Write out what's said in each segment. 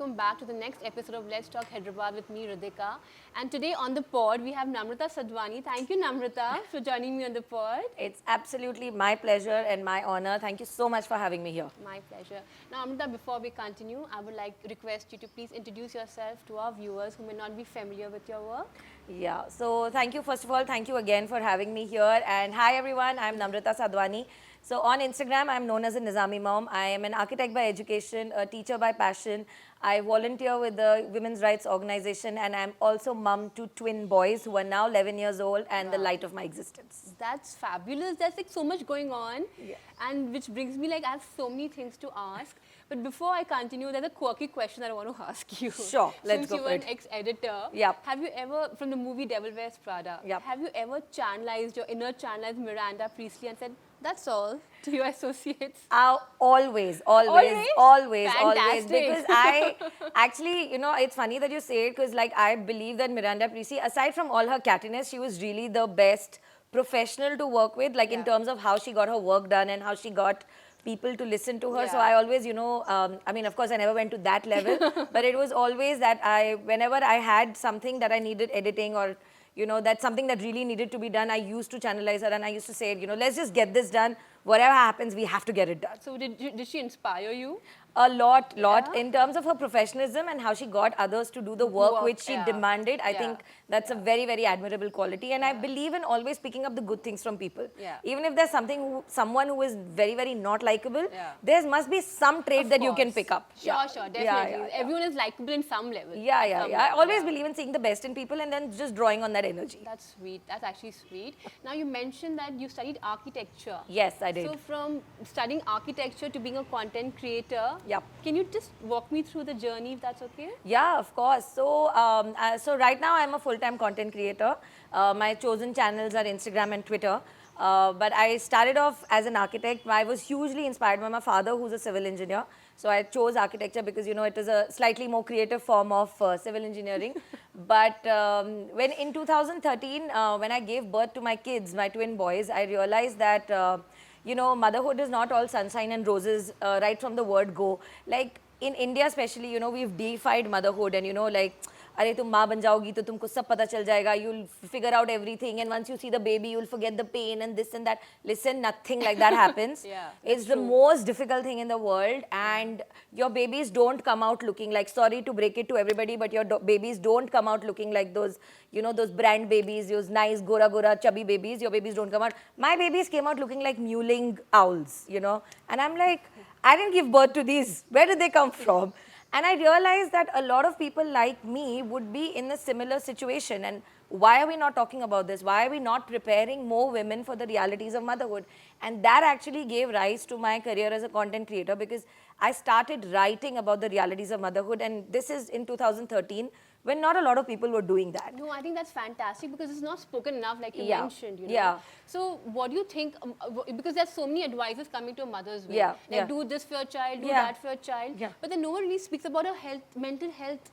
welcome back to the next episode of Let's Talk Hyderabad with me, Radhika. And today on the pod, we have Namrata Sadhvani. Thank you, Namrata, for joining me on the pod. It's absolutely my pleasure and my honor. Thank you so much for having me here. My pleasure. Now, Namrata, before we continue, I would like to request you to please introduce yourself to our viewers who may not be familiar with your work. Yeah, so thank you, first of all, thank you again for having me here. And hi everyone, I'm Namrata Sadhvani. So on Instagram, I'm known as a Nizami mom. I am an architect by education, a teacher by passion. I volunteer with the women's rights organization, and I'm also mom to twin boys who are now 11 years old and the light of my existence. That's fabulous. There's like so much going on. Yeah. And which brings me like I have so many things to ask. But before I continue, there's a quirky question that I want to ask you. Sure, let's go Since you for were an it. ex-editor, Yep. have you ever, from the movie Devil Wears Prada, Yep. have you ever channelized your inner channelized Miranda Priestley and said, that's all to your associates? Always. Fantastic. Because I actually, it's funny that you say it because like I believe that Miranda Priestley, aside from all her cattiness, she was really the best professional to work with, like in terms of how she got her work done and how she got people to listen to her. So I always, I mean, of course, I never went to that level, but it was always that whenever I had something that I needed editing or, that's something that really needed to be done, I used to channelize her and I used to say, let's just get this done. Whatever happens, we have to get it done. So did she inspire you? A lot in terms of her professionalism and how she got others to do the work which she demanded. I think that's a very, very admirable quality, and I believe in always picking up the good things from people. Even if there's someone who is very, very not likable, there must be some trait that you can pick up. Sure, definitely. Everyone is likable in some level. I always believe in seeing the best in people and then just drawing on that energy. That's sweet. That's actually sweet. Now you mentioned that you studied architecture. Yes, I did. So from studying architecture to being a content creator, Yep. Can you just walk me through the journey if that's okay? Yeah, of course. So, so right now I'm a full-time content creator. My chosen channels are Instagram and Twitter. But I started off as an architect. I was hugely inspired by my father, who's a civil engineer. So I chose architecture because, it is a slightly more creative form of civil engineering. But when in 2013, when I gave birth to my kids, my twin boys, I realized that motherhood is not all sunshine and roses right from the word go. Like in India especially, we've deified motherhood and, like, अरे तुम माँ बन जाओगी तो तुमको सब पता चल जाएगा, you'll figure out everything, and once you see the baby, you'll forget the pain and this and that. Listen, nothing like that happens. It's the most difficult thing in the world, and your babies don't come out looking like, sorry to break it to everybody, but your babies don't come out looking like those, those brand babies, those nice gora chubby babies. Your babies don't come out. My babies came out looking like mewling owls, and I'm like, I didn't give birth to these. Where did they come from? And I realized that a lot of people like me would be in a similar situation. And why are we not talking about this? Why are we not preparing more women for the realities of motherhood? And that actually gave rise to my career as a content creator, because I started writing about the realities of motherhood. And this is in 2013, when not a lot of people were doing that. No, I think that's fantastic because it's not spoken enough, like you mentioned. So what do you think, because there's so many advices coming to a mother's way. Like do this for your child, do that for your child. But then no one really speaks about her mental health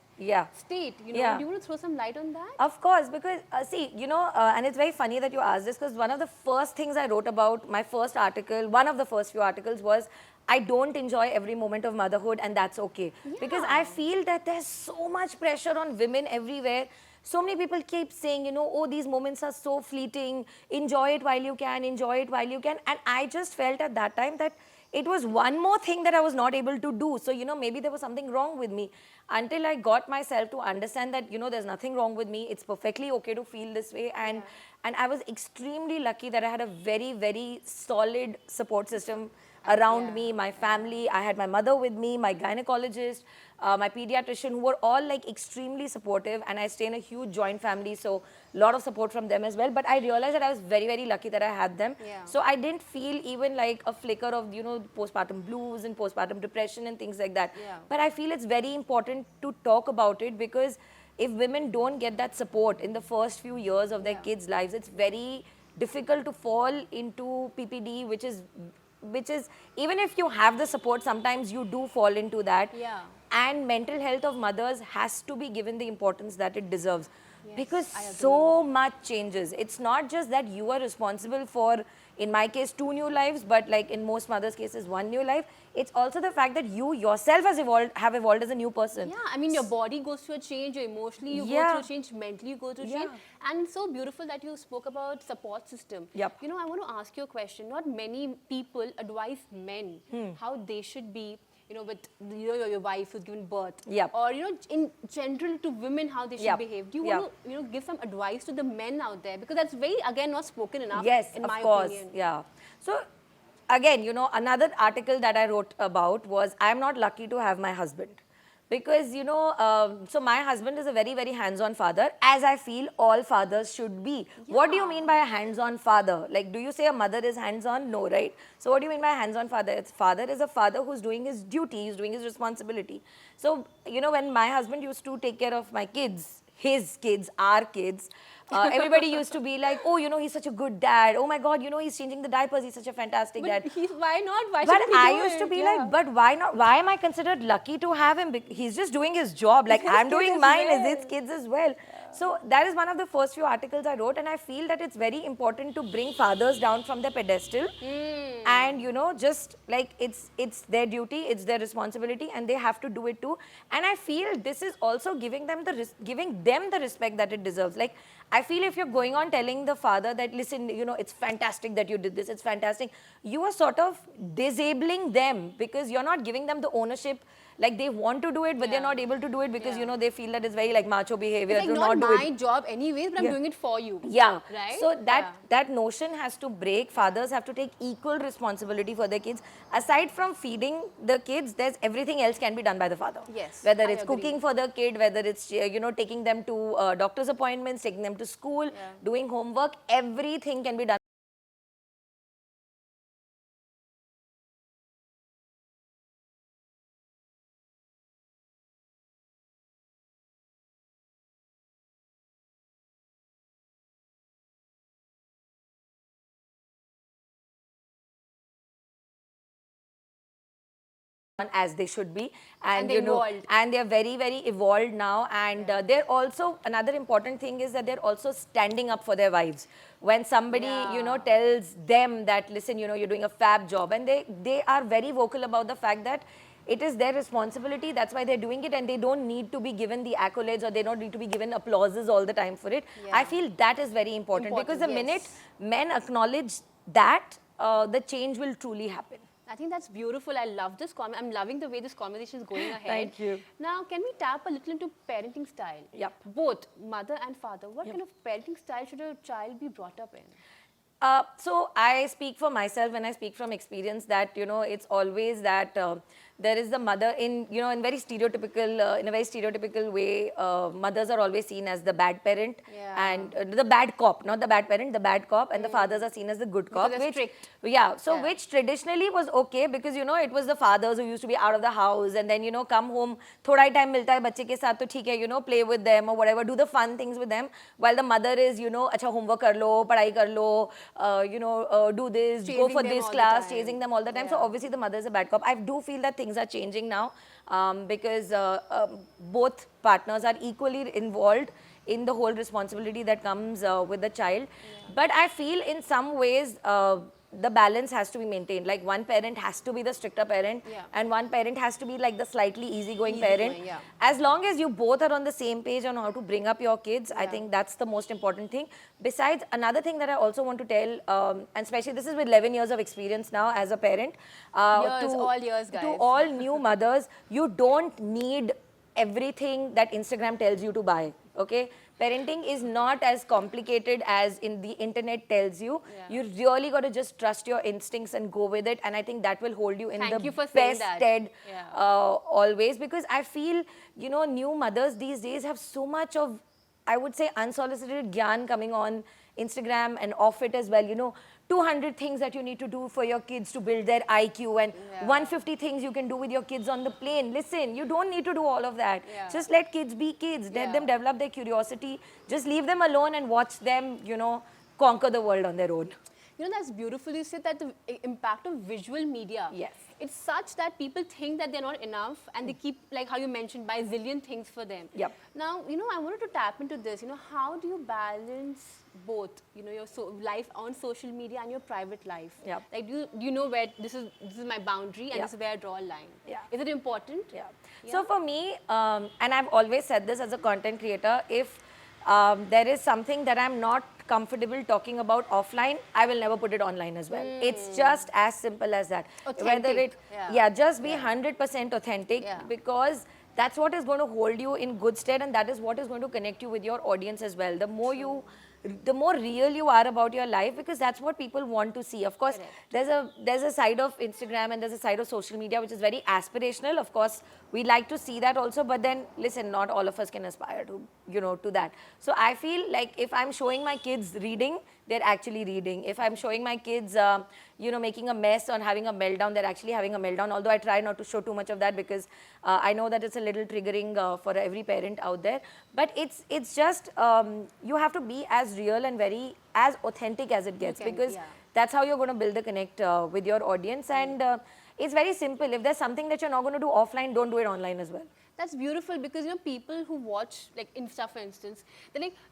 state. Do you want to throw some light on that? Of course, because see, and it's very funny that you asked this, because one of the first things I wrote about, my first article, one of the first few articles was, I don't enjoy every moment of motherhood, and that's okay. Because I feel that there's so much pressure on women everywhere. So many people keep saying, oh, these moments are so fleeting, enjoy it while you can, enjoy it while you can. And I just felt at that time that it was one more thing that I was not able to do. So, maybe there was something wrong with me, until I got myself to understand that, there's nothing wrong with me. It's perfectly okay to feel this way. And I was extremely lucky that I had a very, very solid support system around me, my family. I had my mother with me, my gynecologist, my pediatrician, who were all like extremely supportive, and I stay in a huge joint family, so a lot of support from them as well. But I realized that I was very, very lucky that I had them. So I didn't feel even like a flicker of, postpartum blues and postpartum depression and things like that. But I feel it's very important to talk about it, because if women don't get that support in the first few years of their kids' lives, it's very difficult to fall into PPD, which is, even if you have the support, sometimes you do fall into that. And mental health of mothers has to be given the importance that it deserves. Because so much changes. It's not just that you are responsible for in my case 2 new lives, but like in most mothers' cases 1 new life. It's also the fact that you yourself have evolved as a new person. Yeah, I mean, your body goes through a change, emotionally you go through a change, mentally you go through a change. And it's so beautiful that you spoke about support system. Yep. You know, I want to ask you a question. Not many people advise men how they should be, you know, with your wife who's given birth. Yep. Or, you know, in general to women how they should Yep. behave. Do you want to, you know, give some advice to the men out there? Because that's very, again, not spoken enough, Yes, in of my course. opinion. Yeah. So again, you know, another article that I wrote about was I'm not lucky to have my husband. Because, you know, so my husband is a very, very hands-on father, as I feel all fathers should be. Yeah. What do you mean by a hands-on father? Like, do you say a mother is hands-on? No, right? So what do you mean by a hands-on father? It's father is a father who's doing his duty, he's doing his responsibility. So, you know, when my husband used to take care of my kids, his kids, our kids, everybody used to be like, oh, you know, he's such a good dad. Oh my God, you know, he's changing the diapers. He's such a fantastic dad. Why not? Why but shouldn't he I do used it? to be like, but why not? Why am I considered lucky to have him? He's just doing his job. Like I'm doing mine as his kids as well. So that is one of the first few articles I wrote, and I feel that it's very important to bring fathers down from their pedestal. And you know, just like it's their duty, it's their responsibility, and they have to do it too. And I feel this is also giving them the respect that it deserves. Like I feel if you're going on telling the father that, listen, you know, it's fantastic that you did this, it's fantastic, you are sort of disabling them because you're not giving them the ownership. Like they want to do it, but they're not able to do it because, you know, they feel that it's very like macho behavior. It's like not my job anyways, but I'm doing it for you. Yeah. Right? So that notion has to break. Fathers have to take equal responsibility for their kids. Aside from feeding the kids, there's everything else can be done by the father. Yes. Whether it's cooking for the kid, whether it's, you know, taking them to doctor's appointments, taking them to school, doing homework, everything can be done. As they should be, and you know, and they're very, very evolved now, and they're also, another important thing is that they're also standing up for their wives. When somebody, you know, tells them that, listen, you know, you're doing a fab job, and they are very vocal about the fact that it is their responsibility, that's why they're doing it, and they don't need to be given the accolades, or they don't need to be given applauses all the time for it. I feel that is very important because the minute men acknowledge that, the change will truly happen. I think that's beautiful. I love this comment. I'm loving the way this conversation is going ahead. Thank you. Now, can we tap a little into parenting style? Yep. Both mother and father. What kind of parenting style should a child be brought up in? So I speak for myself when I speak from experience that, you know, it's always that there is the mother in, you know, in a very stereotypical way, mothers are always seen as the bad parent and the bad cop, not the bad parent, the bad cop, and the fathers are seen as the good cop. Which, which traditionally was okay because, you know, it was the fathers who used to be out of the house and then, you know, come home, thoda hi time milta hai bacche ke sath, to theek hai, you know, play with them or whatever, do the fun things with them, while the mother is, you know, acha homework kar lo, padhai kar lo, you know, do this, go for this class, chasing them all the time. So obviously the mother is a bad cop. I do feel that things are changing now because both partners are equally involved in the whole responsibility that comes with the child. But I feel in some ways the balance has to be maintained. Like one parent has to be the stricter parent and one parent has to be like the slightly easygoing parent. As long as you both are on the same page on how to bring up your kids, I think that's the most important thing. Besides, another thing that I also want to tell, and especially this is with 11 years of experience now as a parent, to all new mothers, you don't need everything that Instagram tells you to buy, okay? Parenting is not as complicated as in the internet tells you. You really got to just trust your instincts and go with it, and I think that will hold you in the best stead always, because I feel, you know, new mothers these days have so much of, I would say, unsolicited gyan coming on Instagram and off it as well, you know, 200 things that you need to do for your kids to build their IQ and 150 things you can do with your kids on the plane. Listen, you don't need to do all of that. Just let kids be kids. Let them develop their curiosity. Just leave them alone and watch them, you know, conquer the world on their own. That's beautiful. You said that the impact of visual media. Yes. It's such that people think that they're not enough and they keep, like how you mentioned, buy a zillion things for them. Yep. Now, I wanted to tap into this. How do you balance both, your life on social media and your private life? Yep. Like, do you know where this is my boundary and this is where I draw a line? Yeah. Is it important? Yeah. So for me, and I've always said this as a content creator, if there is something that I'm not comfortable talking about offline, I will never put it online as well. It's just as simple as that. Authentic. Just be 100% authentic, because that's what is going to hold you in good stead, and that is what is going to connect you with your audience as well. The more real you are about your life, because that's what people want to see. Of course, there's a side of Instagram and there's a side of social media which is very aspirational. Of course, we like to see that also, but then listen, not all of us can aspire to, to that. So I feel like if I'm showing my kids reading, they're actually reading. If I'm showing my kids, making a mess or having a meltdown, they're actually having a meltdown. Although I try not to show too much of that, because I know that it's a little triggering for every parent out there. But it's just, you have to be as real and as authentic as it gets, because that's how you're going to build the connect with your audience. And it's very simple. If there's something that you're not going to do offline, don't do it online as well. That's beautiful, because people who watch like Insta, for instance,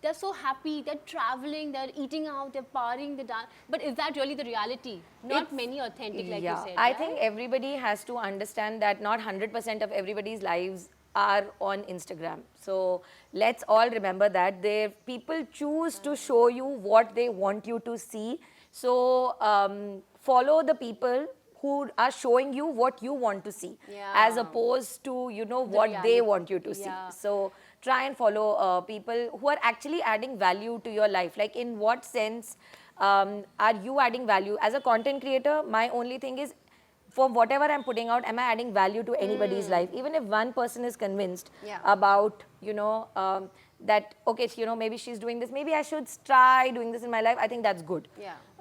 they're so happy, they're traveling, they're eating out, they're partying, they're dance. But is that really the reality? Not many authentic, like you said. I think everybody has to understand that not 100% of everybody's lives are on Instagram. So let's all remember that people choose to show you what they want you to see. So follow the people who are showing you what you want to see, as opposed to what they want you to see. So try and follow people who are actually adding value to your life. Like, in what sense are you adding value? As a content creator, my only thing is, for whatever I'm putting out, am I adding value to anybody's life? Even if one person is convinced about, that, okay, maybe she's doing this, maybe I should try doing this in my life, I think that's good.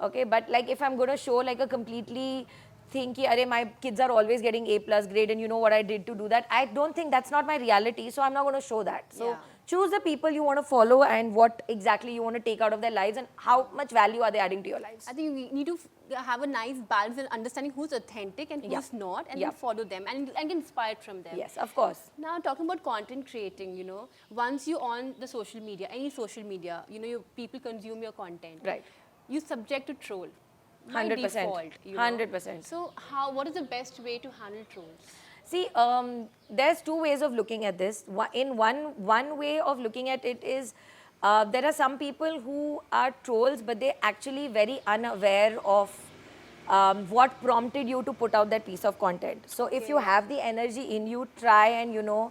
Okay, but like, if I'm going to show like a completely think, my kids are always getting A+ grade and you know what I did to do that, I don't think that's not my reality, so I'm not going to show that. So choose the people you want to follow and what exactly you want to take out of their lives and how much value are they adding to your lives. I think we need to have a nice balance in understanding who's authentic and who's not, and then follow them and get inspired from them. Yes, of course. Now, talking about content creating, once you're on the social media, any social media, people consume your content. Right. You subject to troll. 100%. Default, 100%. So what is the best way to handle trolls? See, there's two ways of looking at this. In one way of looking at it is, there are some people who are trolls, but they're actually very unaware of what prompted you to put out that piece of content. So if you have the energy in you, try and,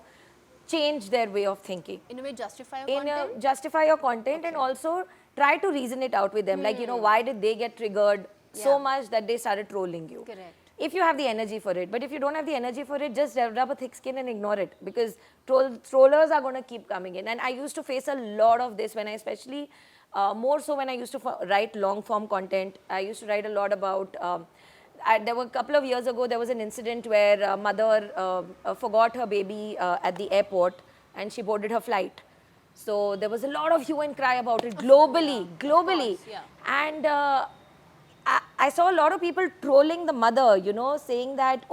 change their way of thinking. In a way, justify your content? Justify your content, and also try to reason it out with them. Like, why did they get triggered so much that they started trolling you? Correct. If you have the energy for it. But if you don't have the energy for it, just rub a thick skin and ignore it, because trollers are going to keep coming in. And I used to face a lot of this when I especially, more so when I used to write long form content. I used to write a lot about, there were a couple of years ago, there was an incident where a mother forgot her baby at the airport and she boarded her flight. So there was a lot of hue and cry about it globally. And I saw a lot of people trolling the mother, saying that,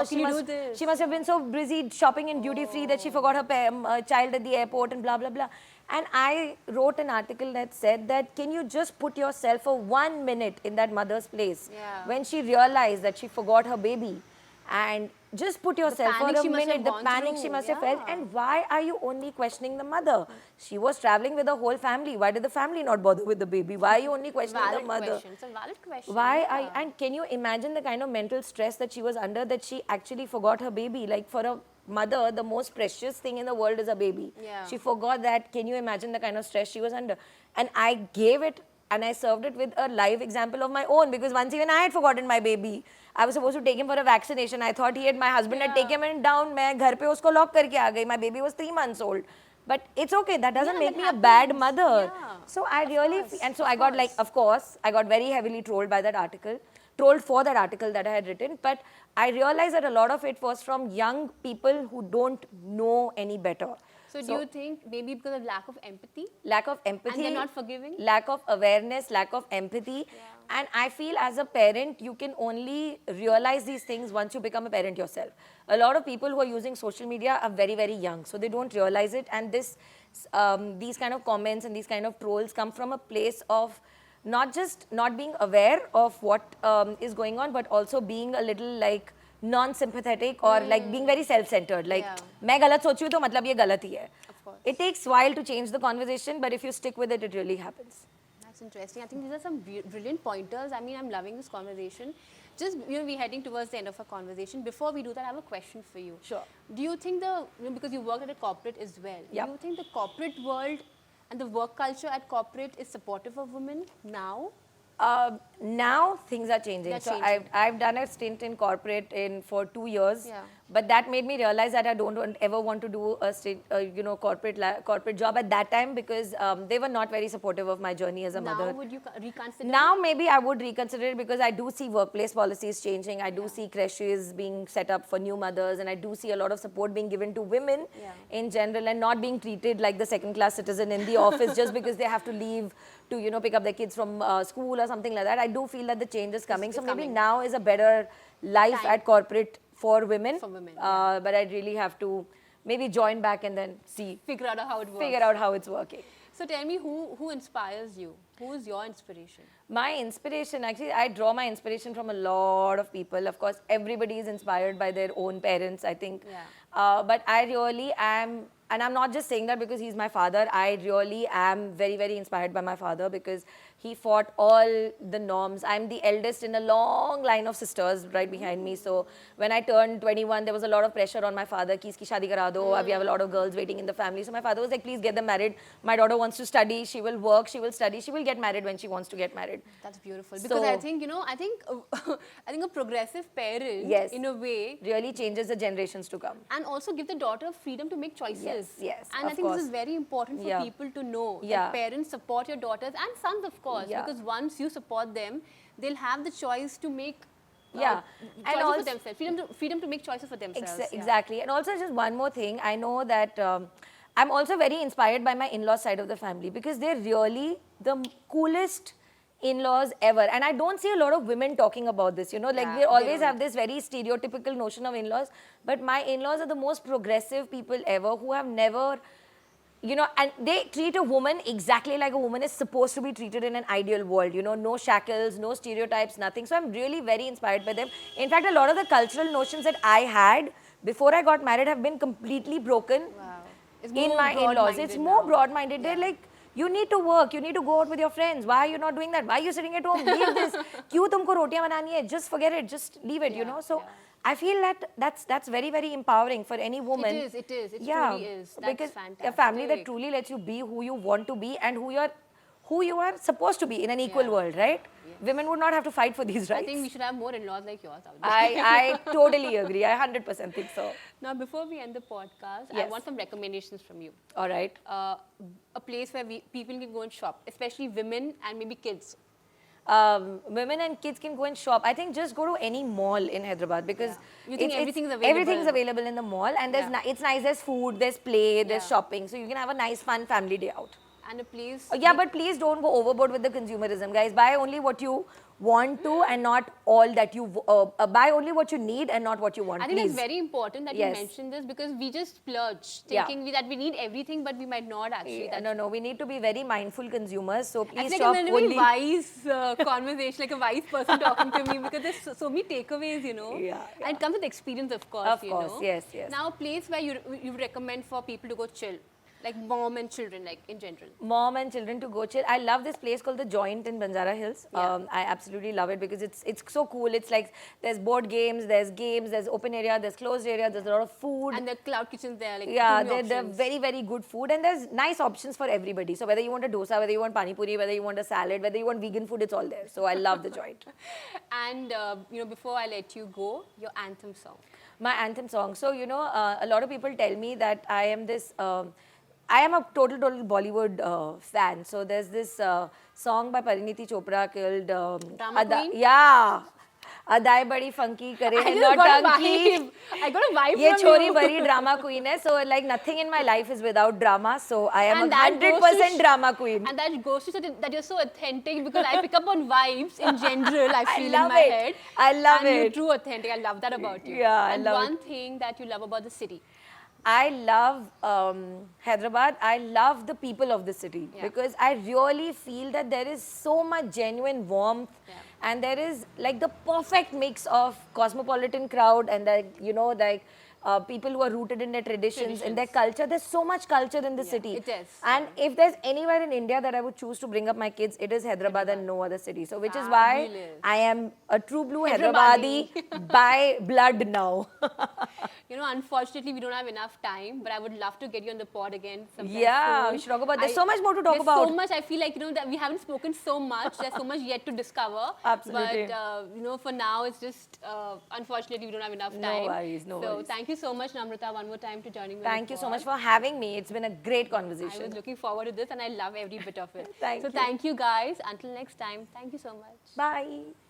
she must have been so busy shopping in duty free that she forgot her child at the airport and blah, blah, blah. And I wrote an article that said that, can you just put yourself for 1 minute in that mother's place when she realized that she forgot her baby, and just put yourself for a minute, the panic she must have felt. And why are you only questioning the mother? She was traveling with the whole family. Why did the family not bother with the baby? Why are you only questioning the mother? It's a valid question. And can you imagine the kind of mental stress that she was under, that she actually forgot her baby? Like, for a mother, the most precious thing in the world is a baby. She forgot that. Can you imagine the kind of stress she was under? And I gave it, and I served it with a live example of my own, because once even I had forgotten my baby. I was supposed to take him for a vaccination. I thought my husband had taken him down. मैं घर पे उसको lock करके आ गई. My baby was 3 months old. But it's okay. That doesn't make me a bad mother. So I really, and so I got like, of course, I got very heavily trolled by that article. Trolled for that article that I had written. But I realized that a lot of it was from young people who don't know any better. So So do you think maybe because of lack of empathy? Lack of empathy. And they're not forgiving? Lack of awareness, lack of empathy. And I feel as a parent, you can only realize these things once you become a parent yourself. A lot of people who are using social media are very, very young, so they don't realize it. And these kind of comments and these kind of trolls come from a place of not just not being aware of what is going on, but also being a little like non-sympathetic or like being very self-centered. Like, मैं गलत सोची हूँ तो मतलब ये गलत ही है. It takes a while to change the conversation, but if you stick with it, it really happens. That's interesting. I think these are some brilliant pointers. I mean, I'm loving this conversation. Just, we're heading towards the end of our conversation. Before we do that, I have a question for you. Sure. Do you think because you work at a corporate as well, do you think the corporate world and the work culture at corporate is supportive of women now? Now things are changing. So I've done a stint in corporate for 2 years, but that made me realize that I don't ever want to do a corporate job at that time, because they were not very supportive of my journey as a mother. Now would you reconsider? Now maybe I would reconsider it, because I do see workplace policies changing. I do see creches being set up for new mothers, and I do see a lot of support being given to women in general, and not being treated like the second-class citizen in the office just because they have to leave to pick up their kids from school or something like that. I do feel that the change is coming. So maybe now is a better life at corporate for women. But I really have to maybe join back and then figure out how it works. Figure out how it's working. So tell me, who inspires you? Who is your inspiration? My inspiration, actually, I draw my inspiration from a lot of people. Of course, everybody is inspired by their own parents, I think. But I really am, and I'm not just saying that because he's my father. I really am very, very inspired by my father, because he fought all the norms. I'm the eldest in a long line of sisters right behind me. So when I turned 21, there was a lot of pressure on my father. Ki iski shaadi kara do. We have a lot of girls waiting in the family. So my father was like, please get them married. My daughter wants to study. She will work. She will study. She will get married when she wants to get married. That's beautiful. Because I think, I think a progressive parent, in a way, really changes the generations to come. And also give the daughter freedom to make choices. Yes, and I think this is very important for people to know. That parents support your daughters and sons, of course, because once you support them, they'll have the choice to make and also for themselves. Freedom to make choices for themselves. Exactly. And also, just one more thing, I know that I'm also very inspired by my in-laws side of the family, because they're really the coolest in-laws ever. And I don't see a lot of women talking about this, we always have this very stereotypical notion of in-laws, but my in-laws are the most progressive people ever, who have never, and they treat a woman exactly like a woman is supposed to be treated in an ideal world, no shackles, no stereotypes, nothing. So I'm really very inspired by them. In fact, a lot of the cultural notions that I had before I got married have been completely broken in my in-laws. It's more broad-minded. They're like, you need to work, you need to go out with your friends. Why are you not doing that? Why are you sitting at home? Leave this. Kyun tumko rotiyan banani hai? Just forget it. Just leave it, So I feel that that's very, very empowering for any woman. It is. It truly is. That's because fantastic. A family that truly lets you be who you want to be and who you are supposed to be in an equal world, right? Women would not have to fight for these rights. I think we should have more in-laws like yours out there. I totally agree. I 100% think so. Now, before we end the podcast, I want some recommendations from you. All right. A place where people can go and shop, especially women and maybe kids. Women and kids can go and shop. I think just go to any mall in Hyderabad, because you think everything's available. Everything's available in the mall, and it's nice. There's food, there's play, there's shopping, so you can have a nice, fun family day out. And a place. But please don't go overboard with the consumerism, guys. Buy only what you want to, and not all that you buy only what you need and not what you want. I think it's very important that you mentioned this, because we just splurge thinking that we need everything, but we might not actually. No, we need to be very mindful consumers. So please shop only. It's like a very wise conversation, like a wise person talking to me, because there's so many takeaways, And it comes with experience, of course. Of course, yes. Now, a place where you recommend for people to go chill. Like mom and children, like in general. Mom and children to go chill. I love this place called The Joint in Banjara Hills. I absolutely love it, because it's so cool. It's like there's board games, there's open area, there's closed area, there's a lot of food. And the cloud kitchens there, like they're very, very good food, and there's nice options for everybody. So whether you want a dosa, whether you want pani puri, whether you want a salad, whether you want vegan food, it's all there. So I love The Joint. And before I let you go, your anthem song. My anthem song. So a lot of people tell me that I am this. I am a total Bollywood fan. So there's this song by Pariniti Chopra called Adai badi funky kare I just not got a funky. vibe. I got a vibe Ye from chori you. bari drama queen hai. So like nothing in my life is without drama. So I am And a that goes to 100% drama queen. And that goes to show that you're so authentic, because I pick up on vibes in general, I feel in love my it. head. I love and it. you're true authentic. I love that about you. Yeah, I And love one it. thing that you love about the city. I love Hyderabad. I love the people of the city because I really feel that there is so much genuine warmth and there is like the perfect mix of cosmopolitan crowd and like, you know, like people who are rooted in their traditions, in their culture. There's so much culture in the city. It is. And if there's anywhere in India that I would choose to bring up my kids, it is Hyderabad and no other city. So which is why I am a true blue Hyderabadi by blood now. You know, unfortunately, we don't have enough time, but I would love to get you on the pod again sometime Yeah, soon. we should talk about. There's so much more to talk about. There's so much. I feel like, you know, that we haven't spoken so much. There's so much yet to discover. Absolutely. But you know, for now, it's just unfortunately we don't have enough time. No worries, no worries. So thank you so much, Namrata, one more time to joining me. Thank you so much for having me. It's been a great conversation. I was looking forward to this, and I love every bit of it. Thank you. Thank you, guys. Until next time, thank you so much. Bye.